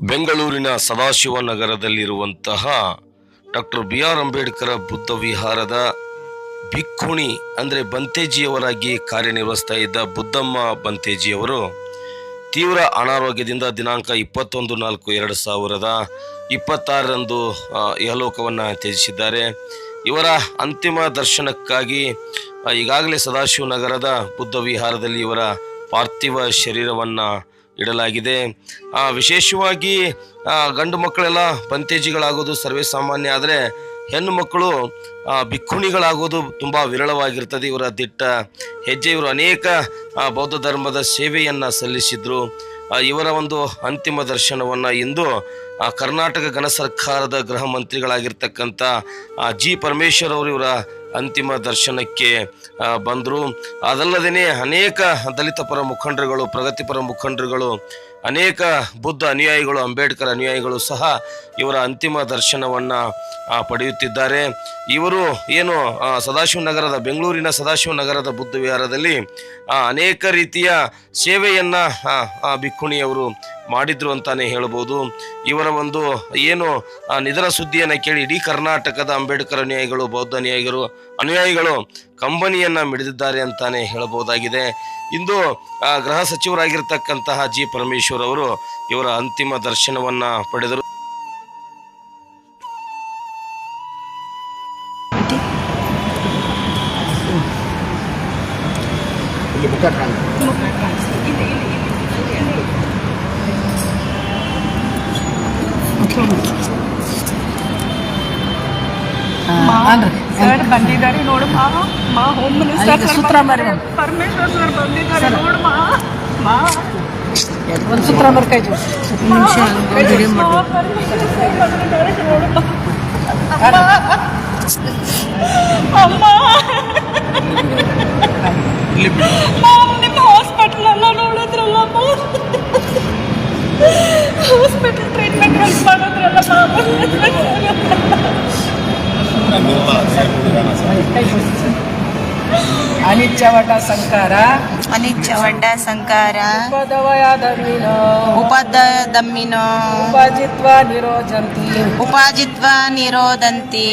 ಬೆಂಗಳೂರಿನ ಸದಾಶಿವನಗರದಲ್ಲಿರುವಂತಹ doctor BR Ambedkar Buddha ವಿಹಾರದ ಭಿಕ್ಕುಣಿ ಅಂದರೆ ಬಂತೇಜಿಯವರಾಗಿ ಕಾರ್ಯನಿರ್ವಹಿಸ್ತಾ ಇದ್ದ ಬುದ್ಧಮ್ಮ ಬಂತೇಜಿಯವರು ತೀವ್ರ ಅನಾರೋಗ್ಯದಿಂದ ದಿನಾಂಕ 21/4/2026ರಂದು ಯಹಲೋಕವನ್ನು ತ್ಯಜಿಸಿದ್ದಾರೆ. ಇವರ ಅಂತಿಮ ದರ್ಶನಕ್ಕಾಗಿ ಈಗಾಗಲೇ ಸದಾಶಿವನಗರದ ಬುದ್ಧ ವಿಹಾರದಲ್ಲಿ ಇವರ ಪಾರ್ಥಿವ ಶರೀರವನ್ನು ಇಡಲಾಗಿದೆ. ವಿಶೇಷವಾಗಿ ಗಂಡು ಮಕ್ಕಳೆಲ್ಲ ಬಂತೇಜಿಗಳಾಗೋದು ಸರ್ವೇ ಸಾಮಾನ್ಯ, ಆದರೆ ಹೆಣ್ಣು ಮಕ್ಕಳು ಭಿಕ್ಕುಣಿಗಳಾಗೋದು ತುಂಬ ವಿರಳವಾಗಿರ್ತದೆ. ಇವರ ದಿಟ್ಟ ಹೆಜ್ಜೆ. ಇವರು ಅನೇಕ ಬೌದ್ಧ ಧರ್ಮದ ಸೇವೆಯನ್ನು ಸಲ್ಲಿಸಿದರು. ಇವರ ಒಂದು ಅಂತಿಮ ದರ್ಶನವನ್ನು ಇಂದು ಕರ್ನಾಟಕ ಗಣ ಸರ್ಕಾರದ ಗೃಹ ಮಂತ್ರಿಗಳಾಗಿರ್ತಕ್ಕಂಥ ಜಿ ಪರಮೇಶ್ವರ್ ಅವರು ಇವರ ಅಂತಿಮ ದರ್ಶನಕ್ಕೆ ಬಂದರು. ಅದಲ್ಲದೇ ಅನೇಕ ದಲಿತ ಪರ ಮುಖಂಡರುಗಳು, ಪ್ರಗತಿಪರ ಮುಖಂಡರುಗಳು, ಅನೇಕ ಬುದ್ಧ ಅನುಯಾಯಿಗಳು, ಅಂಬೇಡ್ಕರ್ ಅನುಯಾಯಿಗಳು ಸಹ ಇವರ ಅಂತಿಮ ದರ್ಶನವನ್ನು ಪಡೆಯುತ್ತಿದ್ದಾರೆ. ಇವರು ಏನು ಸದಾಶಿವನಗರದ ಬೆಂಗಳೂರಿನ ಸದಾಶಿವನಗರದ ಬುದ್ಧ ವಿಹಾರದಲ್ಲಿ ಅನೇಕ ರೀತಿಯ ಸೇವೆಯನ್ನು ಭಿಕ್ಕುಣಿಯವರು ಮಾಡಿದ್ರು ಅಂತಾನೆ ಹೇಳ್ಬೋದು. ಇವರ ಒಂದು ಏನು ನಿಧನ ಸುದ್ದಿಯನ್ನು ಕೇಳಿ ಇಡೀ ಕರ್ನಾಟಕದ ಅಂಬೇಡ್ಕರ್ ಅನುಯಾಯಿಗಳು, ಬೌದ್ಧ ಅನುಯಾಯಿಗಳು ಕಂಬನಿಯನ್ನು ಮಿಡಿದಿದ್ದಾರೆ ಅಂತಾನೆ ಹೇಳಬಹುದಾಗಿದೆ. ಇಂದು ಗೃಹ ಸಚಿವರಾಗಿರ್ತಕ್ಕಂತಹ ಜಿ ಪರಮೇಶ್ವರ್ ಅವರು ಇವರ ಅಂತಿಮ ದರ್ಶನವನ್ನು ಪಡೆದರು. ಸರ್ ಬಂದಿದ್ದಾರೆ ನೋಡು ಮಾ ಹೋಮ್ ಮಿನಿಸ್ಟರ್ ಪರಮೇಶ್ವರ್ ಸರ್ ಬಂದಿದ್ದಾರೆ ನೋಡು ಮಾ ಒಂದು ಸೂತ್ರ ಬರ್ಕಾಯ್ತು. ನಿಮ್ಮ ಹಾಸ್ಪಿಟಲ್ ಎಲ್ಲ ನೋಡಿದ್ರಲ್ಲ, ಹಾಸ್ಪಿಟಲ್ ಟ್ರೀಟ್ಮೆಂಟ್ ಹೆಲ್ಪ್ ಮಾಡೋದ್ರಲ್ಲ. ಅನಿಚ್ಚವಟ ಸಂಕಾರ ಉಪದವಯದಮ್ಮಿನೋ ಉಪಾಜಿತ್ವ ನಿರೋಧಂತಿ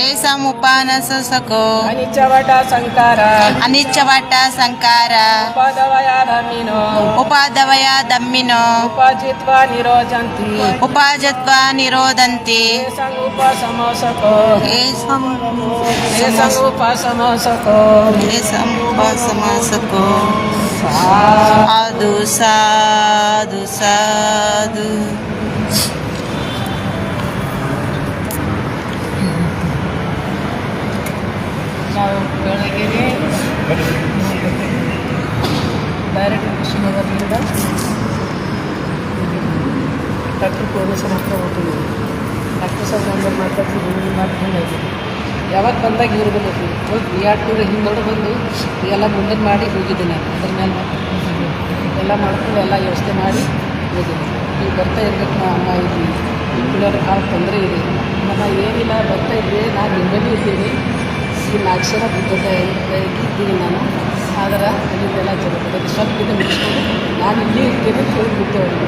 ಏಸಮುಪಾನಸಕೋ ಅನಿಚ್ಚವಟ ಸಂಕಾರ ಉಪದವಯದಮ್ಮಿನೋ ಉಪಾಜಿತ್ವ ನಿರೋಧಂತಿ ಸಮಸಕೋ ಸಾಧು ಸಾಧು ಸಾಧು. ನಾವು ಬೆಳಗ್ಗೆ ಡೈರೆಕ್ಟ್ ಕೃಷ್ಣನಗರದಿಂದ ಡಾಕ್ಟರ್ ಪೂರ್ಣೇಶ್ವರ ಹತ್ರ ಹೋಗ್ತಿದ್ದೀವಿ. ಡಾಕ್ಟರ್ ಸಾಹೇಬ್ ನಂಬರ್ ಮಾತಾಡ್ತಿದ್ದೀವಿ. ಯಾವಾಗ ಬಂದಾಗ ಇವ್ರು ಬಂದಿದ್ವಿ ವಿಆರ್ಟೂರು ಹಿಂದೊಡೆ ಬಂದು ಎಲ್ಲ ಮುಂದೆ ಮಾಡಿ ಹೋಗಿದ್ದೆ ನಾನು. ಅದ್ರ ಮೇಲೆ ಎಲ್ಲ ಮಾಡ್ಕೊಂಡು ಎಲ್ಲ ವ್ಯವಸ್ಥೆ ಮಾಡಿ ಹೋಗಿದ್ದೆ. ನೀವು ಬರ್ತಾ ಇರ್ಬೇಕು ಅಮ್ಮ ಇದ್ವಿ, ಕುಡಿಯೋರು ಭಾಳ ತೊಂದರೆ ಇದೆ. ನಾನು ಏನಿಲ್ಲ ಬರ್ತಾ ಇದ್ದೆ, ನಾನು ನಿಮ್ಮಲ್ಲಿ ಇದ್ದೀನಿ. ಈ 4 ಜನ ಇದ್ದೀನಿ ನಾನು. ಆದರೆ ಅಲ್ಲಿಂದೆಲ್ಲ ಜರುತ್ತದೆ ಸ್ವಲ್ಪ ಇದು ಮುಗಿಸ್ಕೊಂಡು ನಾನು ಇಲ್ಲಿ ಇರ್ತೀನಿ ಹೋಗಿಬಿಟ್ಟು ಅವ್ರಿಗೆ